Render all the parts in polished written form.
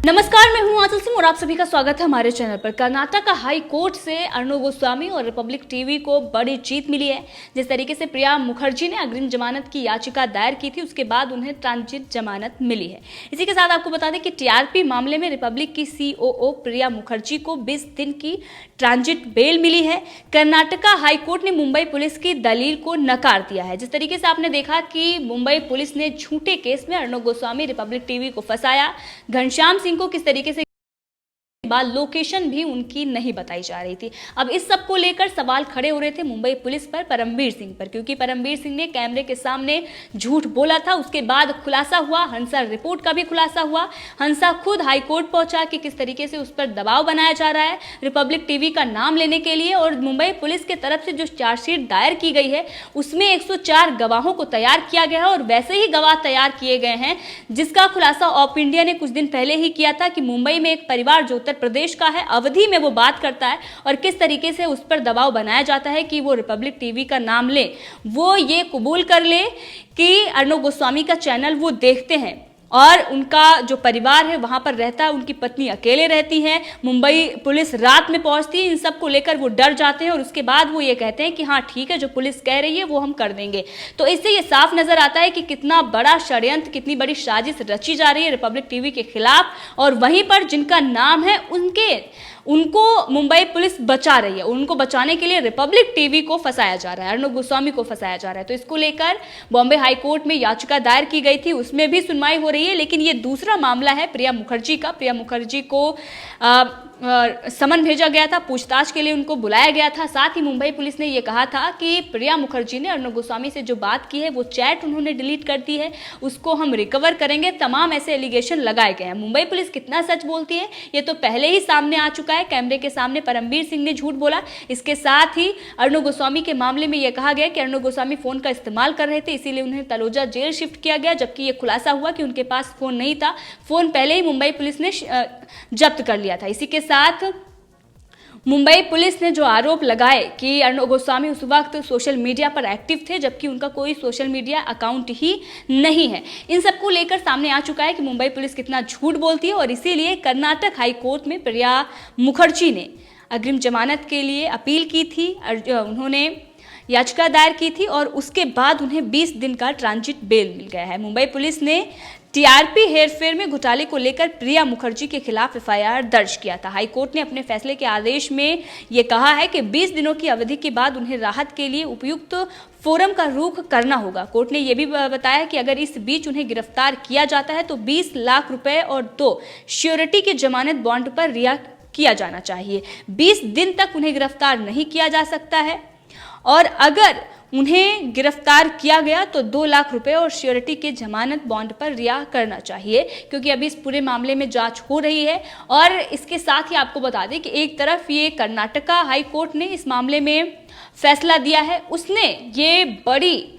नमस्कार, मैं हूं आंचल सिंह और आप सभी का स्वागत है हमारे चैनल पर। कर्नाटक हाई कोर्ट से अर्णव गोस्वामी और रिपब्लिक टीवी को बड़ी जीत मिली है। जिस तरीके से प्रिया मुखर्जी ने अग्रिम जमानत की याचिका दायर की थी, उसके बाद उन्हें ट्रांजिट जमानत मिली है। इसी के साथ आपको बता दें कि टीआरपी मामले में रिपब्लिक की सीओओ प्रिया मुखर्जी को 20 दिन की ट्रांजिट बेल मिली है। कर्नाटका हाई कोर्ट ने मुंबई पुलिस की दलील को नकार दिया है। जिस तरीके से आपने देखा कि मुंबई पुलिस ने झूठे केस में अर्णव गोस्वामी रिपब्लिक टीवी को फंसाया, घनश्याम सिंह को किस तरीके से बाद लोकेशन भी उनकी नहीं बताई जा रही थी। अब इस सब को लेकर सवाल खड़े हो रहे थे मुंबई पुलिस पर, परमवीर सिंह पर, क्योंकि परमवीर सिंह ने कैमरे के सामने झूठ बोला था। उसके बाद खुलासा हुआ, हंसा रिपोर्ट का भी खुलासा हुआ। हंसा खुद हाई कोर्ट पहुंचा कि किस तरीके से उस पर दबाव बनाया जा रहा है रिपब्लिक टीवी का नाम लेने के लिए। और मुंबई पुलिस के तरफ से जो चार्जशीट दायर की गई है उसमें 104 गवाहों को तैयार किया गया है और वैसे ही गवाह तैयार किए गए हैं जिसका खुलासा ऑफ इंडिया ने कुछ दिन पहले ही किया था कि मुंबई में एक परिवार जो उत्तर प्रदेश का है, अवधि में वो बात करता है और किस तरीके से उस पर दबाव बनाया जाता है कि वो रिपब्लिक टीवी का नाम ले, वो ये कबूल कर ले कि अर्णव गोस्वामी का चैनल वो देखते हैं और उनका जो परिवार है वहां पर रहता है, उनकी पत्नी अकेले रहती है, मुंबई पुलिस रात में पहुंचती है। इन सब को लेकर वो डर जाते हैं और उसके बाद वो ये कहते हैं कि हाँ ठीक है, जो पुलिस कह रही है वो हम कर देंगे। तो इससे ये साफ नजर आता है कि कितना बड़ा षड्यंत्र, कितनी बड़ी साजिश रची जा रही है रिपब्लिक टीवी के खिलाफ। और वहीं पर जिनका नाम है उनको मुंबई पुलिस बचा रही है, उनको बचाने के लिए रिपब्लिक टीवी को फंसाया जा रहा है, अर्णव गोस्वामी को फंसाया जा रहा है। तो इसको लेकर बॉम्बे हाई कोर्ट में याचिका दायर की गई थी, उसमें भी सुनवाई हो रही है। लेकिन ये दूसरा मामला है प्रिया मुखर्जी का। प्रिया मुखर्जी को समन भेजा गया था, पूछताछ के लिए उनको बुलाया गया था। साथ ही मुंबई पुलिस ने यह कहा था कि प्रिया मुखर्जी ने अर्णव गोस्वामी से जो बात की है वो चैट उन्होंने डिलीट कर दी है, उसको हम रिकवर करेंगे। तमाम ऐसे एलिगेशन लगाए गए हैं। मुंबई पुलिस कितना सच बोलती है ये तो पहले ही सामने आ चुका है। कैमरे के सामने परमवीर सिंह ने झूठ बोला। इसके साथ ही अर्णव गोस्वामी के मामले में यह कहा गया कि अर्णव गोस्वामी फोन का इस्तेमाल कर रहे थे, इसीलिए उन्हें तलोजा जेल शिफ्ट किया गया, जबकि यह खुलासा हुआ कि उनके पास फोन नहीं था। फोन पहले ही मुंबई पुलिस ने जब्त कर लिया था। इसी के साथ मुंबई पुलिस ने जो आरोप लगाए कि अर्णव गोस्वामी उस वक्त सोशल मीडिया पर एक्टिव थे, जबकि उनका कोई सोशल मीडिया अकाउंट ही नहीं है, इन सबको लेकर सामने आ चुका है कि मुंबई पुलिस कितना झूठ बोलती है। और इसीलिए कर्नाटक हाई कोर्ट में प्रिया मुखर्जी ने अग्रिम जमानत के लिए अपील की थी, उन्होंने याचिका दायर की थी और उसके बाद उन्हें 20 दिन का ट्रांजिट बेल मिल गया है। मुंबई पुलिस ने टीआरपी हेरफेर में घोटाले को लेकर प्रिया मुखर्जी के खिलाफ एफआईआर दर्ज किया था। हाईकोर्ट ने अपने फैसले के आदेश में यह कहा है कि 20 दिनों की अवधि के बाद उन्हें राहत के लिए उपयुक्त फोरम का रुख करना होगा। कोर्ट ने यह भी बताया कि अगर इस बीच उन्हें गिरफ्तार किया जाता है तो 20 लाख रुपए और 2 श्योरिटी के जमानत बॉन्ड पर रिहा किया जाना चाहिए। 20 दिन तक उन्हें गिरफ्तार नहीं किया जा सकता है और अगर उन्हें गिरफ्तार किया गया तो 2 लाख रुपए और श्योरिटी के जमानत बॉन्ड पर रिहा करना चाहिए, क्योंकि अभी इस पूरे मामले में जांच हो रही है। और इसके साथ ही आपको बता दें कि एक तरफ ये कर्नाटका हाई कोर्ट ने इस मामले में फैसला दिया है, उसने ये बड़ी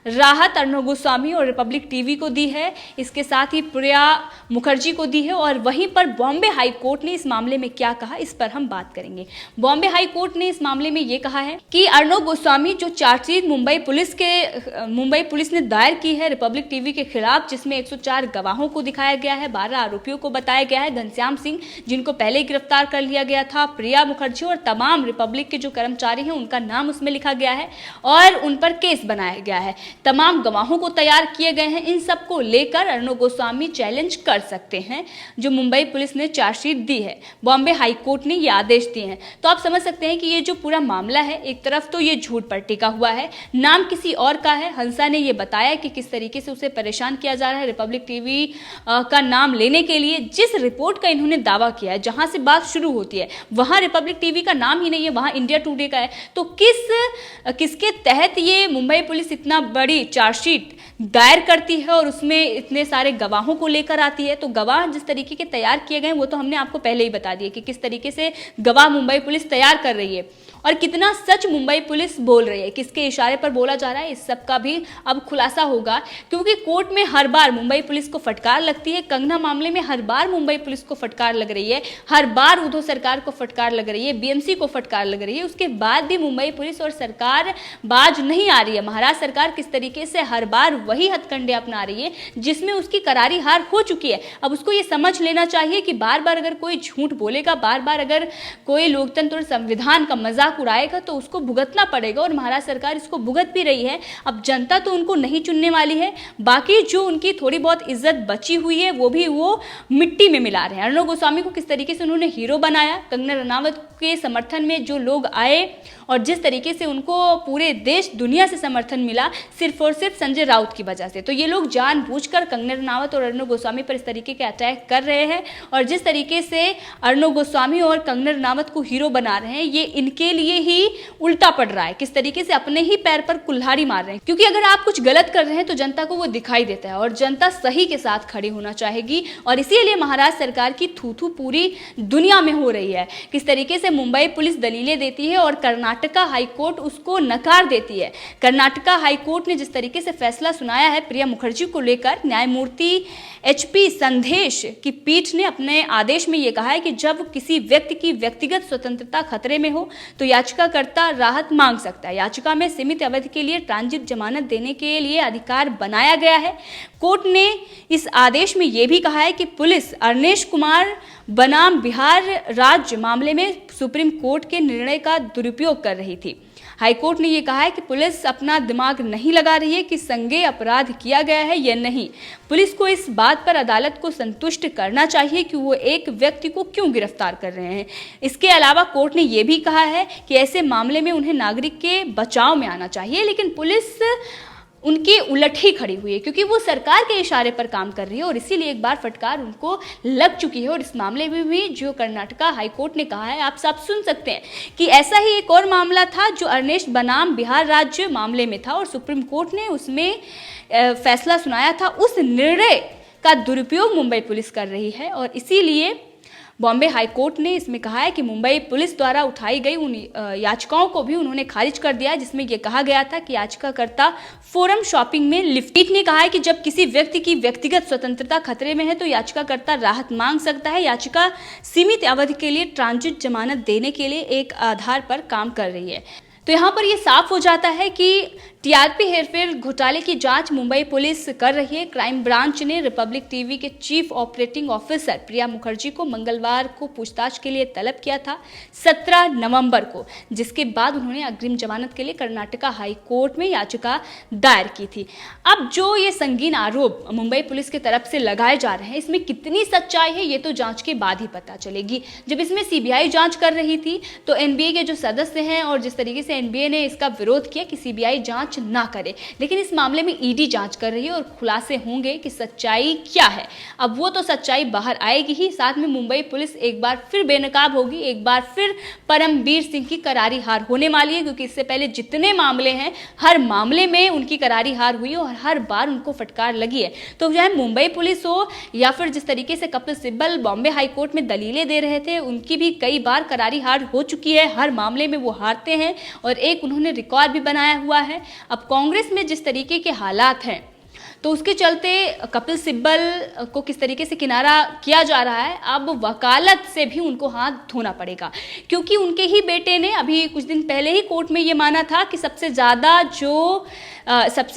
राहत अर्णव गोस्वामी और रिपब्लिक टीवी को दी है, इसके साथ ही प्रिया मुखर्जी को दी है। और वहीं पर बॉम्बे हाई कोर्ट ने इस मामले में क्या कहा, इस पर हम बात करेंगे। बॉम्बे हाई कोर्ट ने इस मामले में यह कहा है कि अर्णव गोस्वामी जो चार्जशीट मुंबई पुलिस ने दायर की है रिपब्लिक टीवी के खिलाफ, जिसमें 104 गवाहों को दिखाया गया है, 12 आरोपियों को बताया गया है, घनश्याम सिंह जिनको पहले गिरफ्तार कर लिया गया था, प्रिया मुखर्जी और तमाम रिपब्लिक के जो कर्मचारी हैं उनका नाम उसमें लिखा गया है और उन पर केस बनाया गया है, तमाम गवाहों को तैयार किए गए हैं। इन सब को लेकर अर्णव गोस्वामी चैलेंज कर सकते हैं जो मुंबई पुलिस ने चार्जशीट दी है। बॉम्बे हाई कोर्ट ने ये आदेश दिए हैं। तो आप समझ सकते हैं कि ये जो पूरा मामला है, एक तरफ तो ये झूठ पर टिका हुआ है, नाम किसी और का है। हंसा ने ये बताया कि किस तरीके से उसे परेशान किया जा रहा है रिपब्लिक टीवी का नाम लेने के लिए। जिस रिपोर्ट का इन्होंने दावा किया है, जहां से बात शुरू होती है वहां रिपब्लिक टीवी का नाम ही नहीं है, वहां इंडिया टुडे का है। तो किसके तहत ये मुंबई पुलिस इतना बड़ी चार्जशीट दायर करती है और उसमें इतने सारे गवाहों को लेकर आती है। तो गवाह जिस तरीके के तैयार किए गए वो तो हमने आपको पहले ही बता दिए कि किस तरीके से गवाह मुंबई पुलिस तैयार कर रही है। और कितना सच मुंबई पुलिस बोल रही है, किसके इशारे पर बोला जा रहा है, इस सब का भी अब खुलासा होगा। क्योंकि कोर्ट में हर बार मुंबई पुलिस को फटकार लगती है, कंगना मामले में हर बार मुंबई पुलिस को फटकार लग रही है, हर बार उद्धव सरकार को फटकार लग रही है, बीएमसी को फटकार लग रही है, उसके बाद भी मुंबई पुलिस और सरकार बाज नहीं आ रही है। महाराष्ट्र सरकार किस तरीके से हर बार वही हथकंडे अपना रही है जिसमें उसकी करारी हार हो चुकी है। अब उसको ये समझ लेना चाहिए कि बार बार अगर कोई झूठ बोलेगा, बार बार अगर कोई लोकतंत्र और संविधान का मजाक उड़ाएगा तो उसको भुगतना पड़ेगा, और महाराष्ट्र सरकार इसको भुगत भी रही है। अब जनता तो उनको नहीं चुनने वाली है, बाकी जो उनकी थोड़ी बहुत इज्जत बची हुई है वो भी वो मिट्टी में मिला रहे हैं। अर्णव गोस्वामी को किस तरीके से उन्होंने हीरो बनाया, कंगना रनावत के समर्थन में जो लोग आए और जिस तरीके से उनको पूरे देश दुनिया से समर्थन मिला सिर्फ और सिर्फ संजय राउत की वजह से। तो ये लोग जानबूझकर कंगना रनावत और अर्णव गोस्वामी पर इस तरीके के अटैक कर रहे हैं, और जिस तरीके से अर्णव गोस्वामी और कंगना रनावत को हीरो बना रहे हैं ये इनके लिए ही उल्टा पड़ रहा है, किस तरीके से अपने ही पैर पर कुल्हाड़ी मार रहे हैं। क्योंकि अगर आप कुछ गलत कर रहे हैं तो जनता को वो दिखाई देता है, और जनता सही के साथ खड़ी होना चाहेगी, और इसीलिए महाराष्ट्र सरकार की थू-थू पूरी दुनिया में हो रही है। किस तरीके से मुंबई पुलिस दलीलें देती है और कर्नाटका हाईकोर्ट उसको नकार देती है। कर्नाटका हाईकोर्ट ने जिस तरीके से फैसला सुनाया है प्रिया मुखर्जी को लेकर, न्यायमूर्ति HP संदेश की पीठ ने अपने आदेश में यह कहा है कि जब किसी व्यक्ति की व्यक्तिगत स्वतंत्रता खतरे में हो तो याचिकाकर्ता राहत मांग सकता है। याचिका में सीमित अवधि के लिए ट्रांजिट जमानत देने के लिए अधिकार बनाया गया है। कोर्ट ने इस आदेश में यह भी कहा है कि पुलिस अरनेश कुमार बनाम बिहार राज्य मामले में सुप्रीम कोर्ट के निर्णय का दुरुपयोग कर रही थी। हाईकोर्ट ने यह कहा है कि पुलिस अपना दिमाग नहीं लगा रही है कि संज्ञेय अपराध किया गया है या नहीं। पुलिस को इस बात पर अदालत को संतुष्ट करना चाहिए कि वो एक व्यक्ति को क्यों गिरफ्तार कर रहे हैं। इसके अलावा कोर्ट ने यह भी कहा है कि ऐसे मामले में उन्हें नागरिक के बचाव में आना चाहिए, लेकिन पुलिस उनके उलट ही खड़ी हुई है क्योंकि वो सरकार के इशारे पर काम कर रही है, और इसीलिए एक बार फटकार उनको लग चुकी है। और इस मामले में भी जो कर्नाटका हाईकोर्ट ने कहा है, आप सब सुन सकते हैं कि ऐसा ही एक और मामला था जो अरनेश बनाम बिहार राज्य मामले में था, और सुप्रीम कोर्ट ने उसमें फैसला सुनाया था। उस निर्णय का दुरुपयोग मुंबई पुलिस कर रही है, और इसीलिए बॉम्बे हाईकोर्ट ने इसमें कहा है कि मुंबई पुलिस द्वारा उठाई गई उन याचिकाओं को भी उन्होंने खारिज कर दिया, जिसमें यह कहा गया था कि याचिकाकर्ता फोरम शॉपिंग में लिफ्ट। पीठ ने कहा है कि जब किसी व्यक्ति की व्यक्तिगत स्वतंत्रता खतरे में है तो याचिकाकर्ता राहत मांग सकता है। याचिका सीमित अवधि के लिए ट्रांजिट जमानत देने के लिए एक आधार पर काम कर रही है। तो यहाँ पर यह साफ हो जाता है कि टीआरपी हेरफेर घोटाले की जांच मुंबई पुलिस कर रही है। क्राइम ब्रांच ने रिपब्लिक टीवी के चीफ ऑपरेटिंग ऑफिसर प्रिया मुखर्जी को मंगलवार को पूछताछ के लिए तलब किया था 17 नवंबर को, जिसके बाद उन्होंने अग्रिम जमानत के लिए कर्नाटका हाई कोर्ट में याचिका दायर की थी। अब जो ये संगीन आरोप मुंबई पुलिस की तरफ से लगाए जा रहे हैं, इसमें कितनी सच्चाई है ये तो जांच के बाद ही पता चलेगी। जब इसमें सीबीआई जांच कर रही थी तो एनबीए के जो सदस्य हैं और जिस तरीके से एनबीए ने इसका विरोध किया कि सीबीआई जांच ना करे, लेकिन इस मामले में ईडी जांच कर रही है और खुलासे होंगे कि सच्चाई क्या है। अब वो तो सच्चाई बाहर आएगी ही, साथ में मुंबई पुलिस एक बार फिर बेनकाब होगी, एक बार फिर परमवीर सिंह की करारी हार होने वाली है, क्योंकि इससे पहले जितने मामले हैं हर मामले में उनकी करारी हार हुई और हर बार उनको फटकार लगी है। तो चाहे मुंबई पुलिस हो या फिर जिस तरीके से कपिल सिब्बल बॉम्बे हाईकोर्ट में दलीलें दे रहे थे, उनकी भी कई बार करारी हार हो चुकी है, हर मामले में वो हारते हैं और एक उन्होंने रिकॉर्ड भी बनाया हुआ है। अब कांग्रेस में जिस तरीके के हालात हैं तो उसके चलते कपिल सिब्बल को किस तरीके से किनारा किया जा रहा है, अब वकालत से भी उनको हाथ धोना पड़ेगा, क्योंकि उनके ही बेटे ने अभी कुछ दिन पहले ही कोर्ट में ये माना था कि सबसे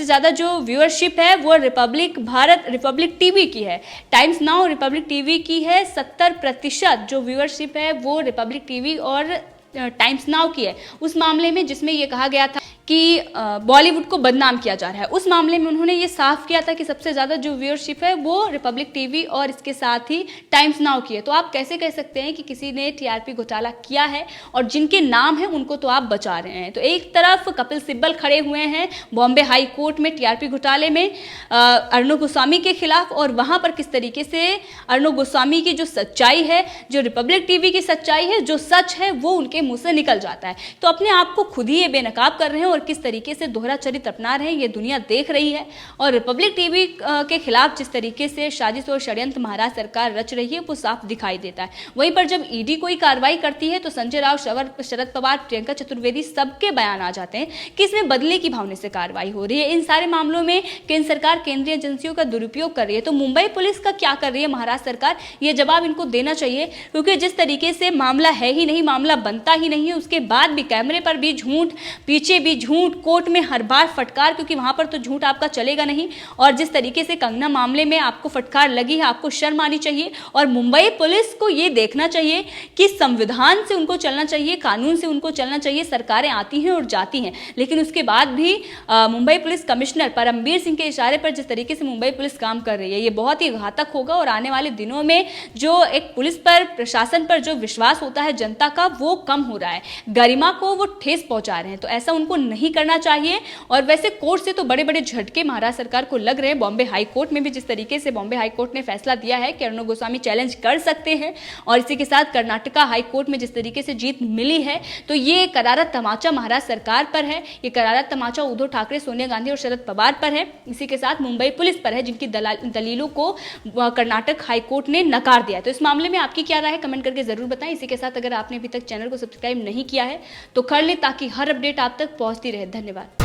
ज़्यादा जो व्यूअरशिप है वो रिपब्लिक टीवी की है। टाइम्स नाउ रिपब्लिक टीवी की है, 70% जो व्यूअरशिप है वो रिपब्लिक टीवी और टाइम्स नाउ की है। उस मामले में जिसमें ये कहा गया था कि बॉलीवुड को बदनाम किया जा रहा है, उस मामले में उन्होंने ये साफ किया था कि सबसे ज़्यादा जो व्यूअरशिप है वो रिपब्लिक टीवी और इसके साथ ही टाइम्स नाउ की है। तो आप कैसे कह सकते हैं कि किसी ने टीआरपी घोटाला किया है और जिनके नाम है उनको तो आप बचा रहे हैं। तो एक तरफ कपिल सिब्बल खड़े हुए हैं बॉम्बे हाई कोर्ट में टीआरपी घोटाले में अर्णव गोस्वामी के खिलाफ, और वहाँ पर किस तरीके से अर्णव गोस्वामी की जो सच्चाई है, जो रिपब्लिक टीवी की सच्चाई है, जो सच है वो उनके मुँह से निकल जाता है। तो अपने आप को खुद ही ये बेनकाब कर रहे हैं और किस तरीके से दोहरा चरित्र अपना रहे हैं ये दुनिया देख रही है। और रिपब्लिक टीवी के खिलाफ जिस तरीके से साजिश और षड्यंत्र महाराष्ट्र सरकार रच रही है वो साफ दिखाई देता है। वहीं पर जब ईडी कोई कार्रवाई करती है तो संजय राउत, शरद पवार, प्रियंका चतुर्वेदी सबके बयान आ जाते हैं कि इसमें बदले की भावना से कार्रवाई हो रही है। इन सारे मामलों में केंद्र सरकार केंद्रीय एजेंसियों का दुरुपयोग कर रही है। तो मुंबई पुलिस का क्या कर रही है महाराष्ट्र सरकार, ये जवाब इनको देना चाहिए, क्योंकि जिस तरीके से मामला है ही नहीं, मामला बनता ही नहीं है, उसके बाद भी कैमरे पर भी झूठ, पीछे भी झूठ, कोर्ट में हर बार फटकार, क्योंकि वहां पर तो झूठ आपका चलेगा नहीं। और जिस तरीके से कंगना मामले में आपको फटकार लगी है, आपको शर्म आनी चाहिए। और मुंबई पुलिस को यह देखना चाहिए कि संविधान से उनको चलना चाहिए, कानून से उनको चलना चाहिए। सरकारें आती हैं और जाती हैं, लेकिन उसके बाद भी मुंबई पुलिस कमिश्नर परमबीर सिंह के इशारे पर जिस तरीके से मुंबई पुलिस काम कर रही है ये बहुत ही घातक होगा। और आने वाले दिनों में जो एक पुलिस पर, प्रशासन पर जो विश्वास होता है जनता का, वो कम हो रहा है, गरिमा को वो ठेस पहुंचा रहे हैं। तो ऐसा उनको नहीं करना चाहिए। और वैसे कोर्ट से तो बड़े बड़े झटके महाराष्ट्र सरकार को लग रहे हैं। बॉम्बे हाई कोर्ट में भी जिस तरीके से बॉम्बे हाई कोर्ट ने फैसला दिया है कि अर्णब गोस्वामी चैलेंज कर सकते हैं, और इसी के साथ कर्नाटका हाई कोर्ट में जिस तरीके से जीत मिली है, तो ये करारा तमाचा महाराष्ट्र सरकार पर है, ये करारा तमाचा उद्धव ठाकरे, सोनिया गांधी और शरद पवार पर है। इसी के साथ मुंबई पुलिस पर है, जिनकी दलीलों को कर्नाटक हाई कोर्ट ने नकार दिया है। तो इस मामले में आपकी क्या राय है, कमेंट करके जरूर बताएं। इसी के साथ अगर आपने अभी तक चैनल को सब्सक्राइब नहीं किया है तो कर लें, ताकि हर अपडेट आप तक पहुंचती रहे। धन्यवाद।